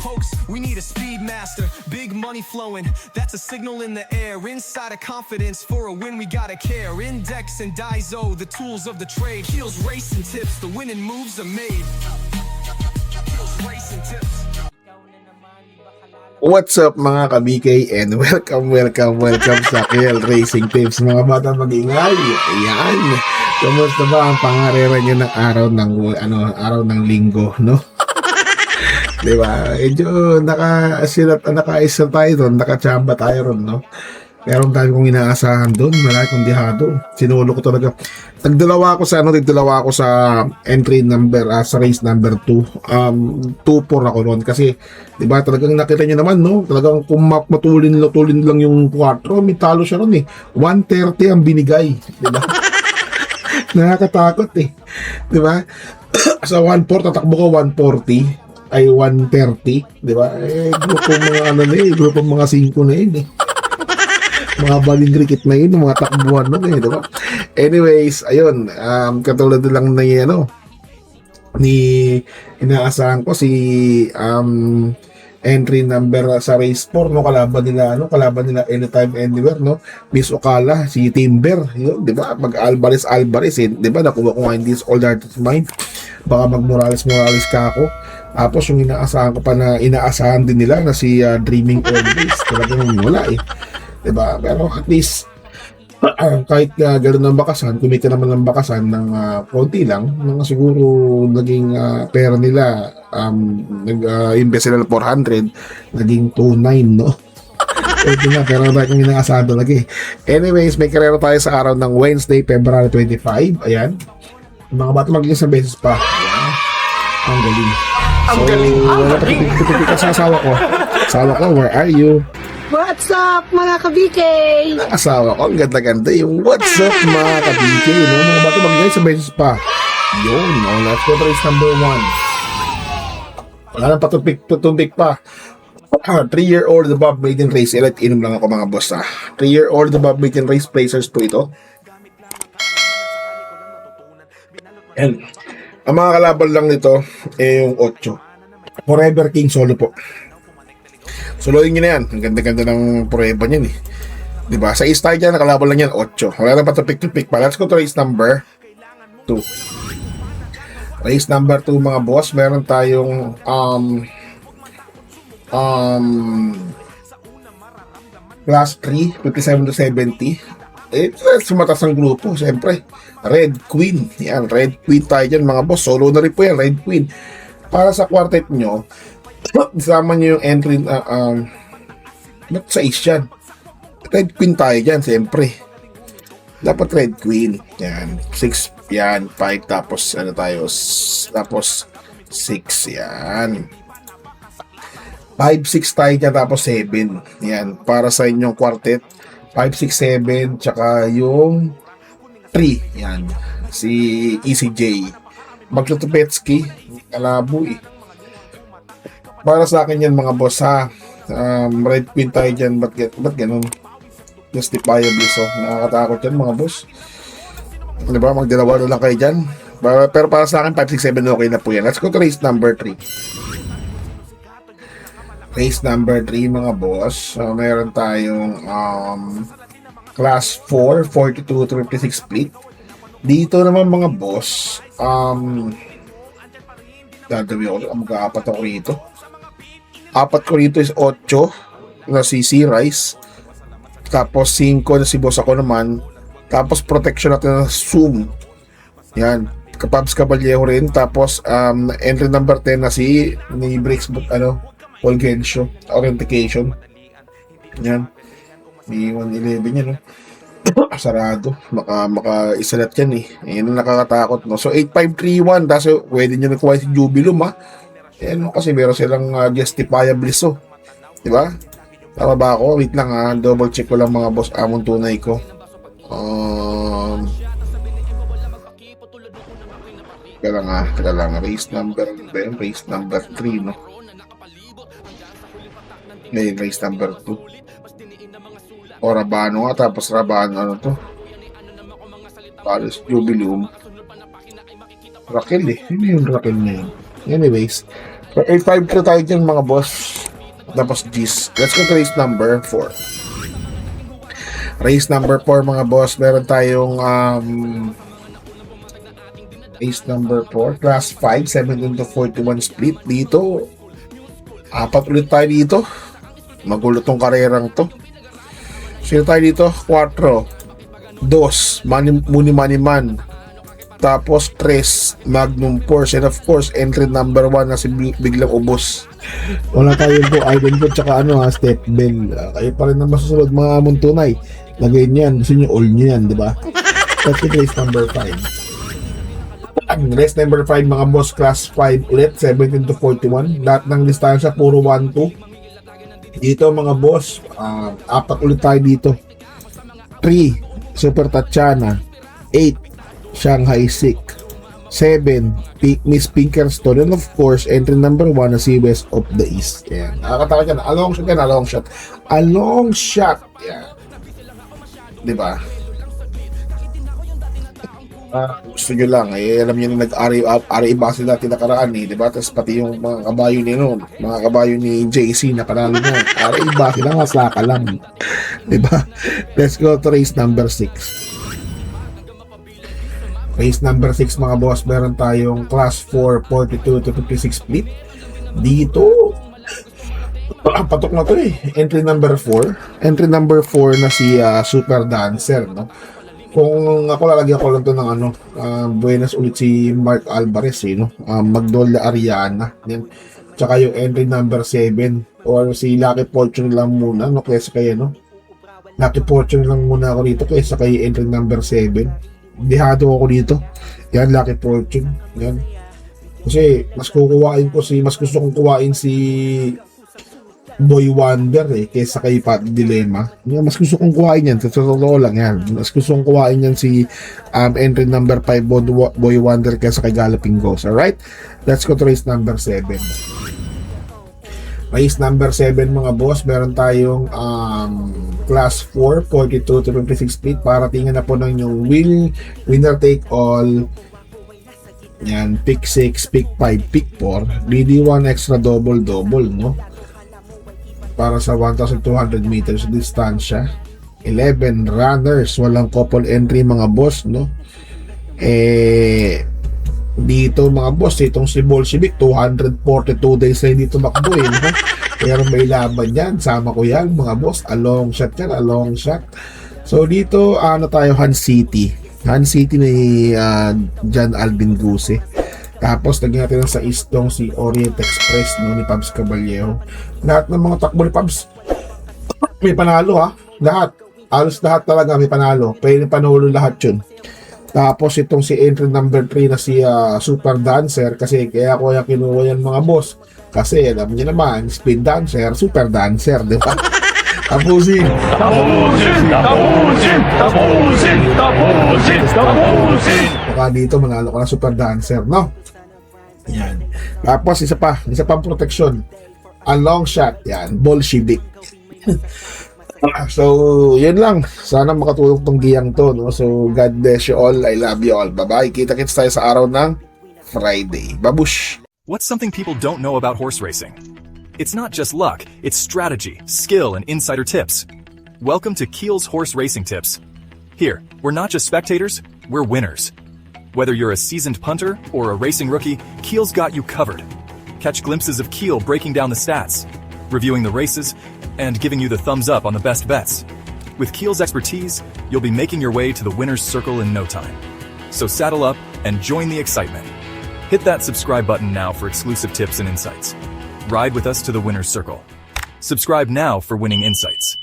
pokes, we need a speed master. Big money flowing, that's a signal in the air. Inside of confidence, for a win we gotta care. Index and Daiso, the tools of the trade. Heels, racing tips, the winning moves are made. Heels, racing tips. What's up mga ka-BK and welcome sa KL Racing Tips. Mga bata mag-ingay. Ayan. Kumusta ba ang pangarera nyo ng araw ng linggo, no? Diba? Medyo naka-isa tayo doon, nakachamba tayo ron, no? Meron tayo kong inaasahan doon, malaki kong dihado. Sinulo ko talaga. Nagdalawa ako sa entry number, sa race number 2. 2-4 ako noon kasi, di ba, talagang nakita nyo naman, no? Talagang kung matulin lang yung 4, may talo siya noon eh. 130 ang binigay, di ba? Nakakatakot eh. Di ba? Sa 1-4, tatakbo ko 140 ay 130, di ba? Grupong mga 5 na yun eh. Mga baling rikit na yun, mga takbuhan nun eh, diba? Anyways, ayun, katulad lang na inaasahan ko si entry number sa race 4, no? Kalaban nila anytime, anywhere, no? Miss Ocala, si Timber, yun, diba? Mag-Alvarez, eh, diba? Nakuha ko nga in this all that of mine. Baka mag-Morales ka ako. Tapos yung inaasahan din nila na si Dreaming Always, talagang wala eh. Diba? Pero at least kahit gano'n ng bakasan, kumita naman ng bakasan ng konti lang, mga siguro naging pera nila, invest nila 400, naging 2.9, no? Pwede na, pero bakit yung inaasahan talaga eh. Anyways, may karera tayo sa araw ng Wednesday, February 25. Ayan. Mga bata magiging sa beses pa. Ayan. Ang galing. Ang galing. Sa asawa ko, where are you? What's up mga ka-BK? Asawa ko, ang ganda-ganda yung what's up mga ka-BK, no? Mga bata magiging sa beses pa. Yun, no? Let's go to race number 1. Wala nang patumpik pa. 3-year-old above maiden race. Let inom lang ako mga boss, 3-year-old above maiden race placers po ito. And ang mga kalaban lang nito yung 8. Forever King solo po. Soloyin nyo na yan. Ang ganda-ganda ng prueba niyan eh. Diba? Sa East tayo dyan, nakalaban lang yan 8. Wala nang patupik-tupik pa. Let's go to race number 2. Race number 2 mga boss. Meron tayong class 3, 57 to 70. Sumatas ang grupo, siyempre. Red Queen. Yan, Red Queen tayo dyan mga boss. Solo na rin po yan, Red Queen. Para sa quartet nyo, isama nyo yung entry ba't sa East yan? Red Queen tayo dyan, siyempre. Dapat Red Queen. Yan, 6, yan, 5, tapos ano tayo, tapos 6, yan. 5, 6 tayo dyan, tapos 7. Yan, para sa inyong quartet. 5, 6, 7, tsaka yung 3. Yan, si ECJ. Magtutupetsky, kalabo eh. Para sa akin yan mga boss Red Queen tayo dyan. Ba't ganun? Justifiably so. Nakakatakot yan mga boss. Diba? Magdalawa na lang kayo dyan. Pero para sa akin 5, 6, 7 okay na po yan. Let's go to race number 3. Race number 3 mga boss. Meron tayong class 4, 42 to 56 split. Dito naman mga boss, gagawin ako, mag-aapat ako rito. 4 ko rito is 8 na si C-Rice. Tapos 5 na si boss ako naman. Tapos protection natin na Zoom. Yan. Kapabs Caballero rin. Tapos entry number 10 na si ni Breaks Fulgencio. Authentication. Yan. May 111 yan, no? Sarado. Maka isalat yan eh. Yan ang nakakatakot, no? So 8531. Tapos pwede nyo nakuha si Jubilum, Ayan, kasi meron silang justifiable so. Diba? Tama ba ako? Wait lang double check ko lang mga boss among tunay ko. Teka lang. Race number 3, no? Ngayon, race number 2. O Rabano nga, tapos Rabano, ano to? Paris Jubilum. Raquel eh. Yun yung Raquel na yun. Anyways, So, 8-5 na tayo dyan mga boss. Tapos G's. Let's go to race number 4. Race number 4 mga boss. Meron tayong race number 4. Class 5, 17 to 41 split. Dito, 4 ulit tayo dito. Magulo tong karerang to. Sino tayo dito? 4. 2. Muni Man. Tapos 3, Magnum Force, and of course, entry number 1 na si biglang ubos. Wala tayo po, Ivan po, tsaka Step Bell. Kayo pa rin na masusunod mga muntunay. Lagay niyan, gusto niyo all niyo yan, di ba? That's the race number 5. Race number 5 mga boss, class 5 ulit, 17 to 41. Lahat ng distansya, puro 1-2. Dito mga boss, 4 ulit tayo dito. 3, Super Tatiana. 8, Shanghai Sick. 7, Miss Pinkerton, and of course entry number 1 na si West of the East. Yan, nakakatawa dyan, a long shot yan, diba? Gusto nyo lang alam nyo na nag-RA ba sila tinakaraan diba? Tapos pati yung mga kabayo ni JC nakaraan mo, RA ba sila, masaka lang, diba? Let's go to race number 6. Race number 6 mga boss, meron tayong class 4, 42 to 56 split. Dito, patok na to Entry number 4. Entry number 4 na si Super Dancer, no? Kung ako lalagyan ko lang to ng buenas ulit si Mark Alvarez, no? Magnolia Ariana. Yan. Tsaka yung entry number 7 or si Lucky Fortune lang muna, no? Kaysa kay, no? Lucky Fortune lang muna ako dito kaysa kay entry number 7. Dihado ako dito. Yan, Lucky Fortune. Yan. Kasi mas gusto kong kuwain si Boy Wonder kaysa kay Pat Dilemma. Yan, mas gusto kong kuwain yan. Sa totoo lang yan. Mas gusto kong kuwain yan si entry number 5 Boy Wonder kaysa kay Galloping Ghost. Alright? Let's go to race number 7. Race number 7 mga boss, meron tayong class 4, 42 to 56 feet. Para tingnan na po ng yung winner take all. Yan, pick 6, pick 5, pick 4. DD1 extra double, no? Para sa 1,200 meters distansya. 11 runners, walang couple entry mga boss, no? Dito mga boss, itong si Bolshevik 242 days na hindi tumakbo no? Pero may laban yan, sama ko yan mga boss, a long shot. So dito tayo, Han City ni John Alvin Guse. Tapos lagyan natin sa istong si Orient Express, no, ni Pabs Caballero. Lahat ng mga takbo ni Pabs may panalo lahat, halos lahat talaga may panalo, pwede panalo lahat yun. Tapos itong si entry number 3 na si Super Dancer, kasi kaya ko yung kinuha yan mga boss. Kasi alam niyo naman, Speed Dancer, Super Dancer, di ba? Tapusin! Baka dito manalo ka na Super Dancer, no? Yan. Tapos isa pang protection. A long shot, yan, Bolshevik. So, yun lang. Sana makatulong tong giyang to, no? So, God bless you all. I love you all. Bye-bye. Kita-kits tayo sa araw ng Friday. Babush! What's something people don't know about horse racing? It's not just luck, it's strategy, skill, and insider tips. Welcome to Keel's Horse Racing Tips. Here, we're not just spectators, we're winners. Whether you're a seasoned punter or a racing rookie, Keel's got you covered. Catch glimpses of Keel breaking down the stats, reviewing the races, and giving you the thumbs up on the best bets. With Keel's expertise, you'll be making your way to the winner's circle in no time. So saddle up and join the excitement. Hit that subscribe button now for exclusive tips and insights. Ride with us to the winner's circle. Subscribe now for winning insights.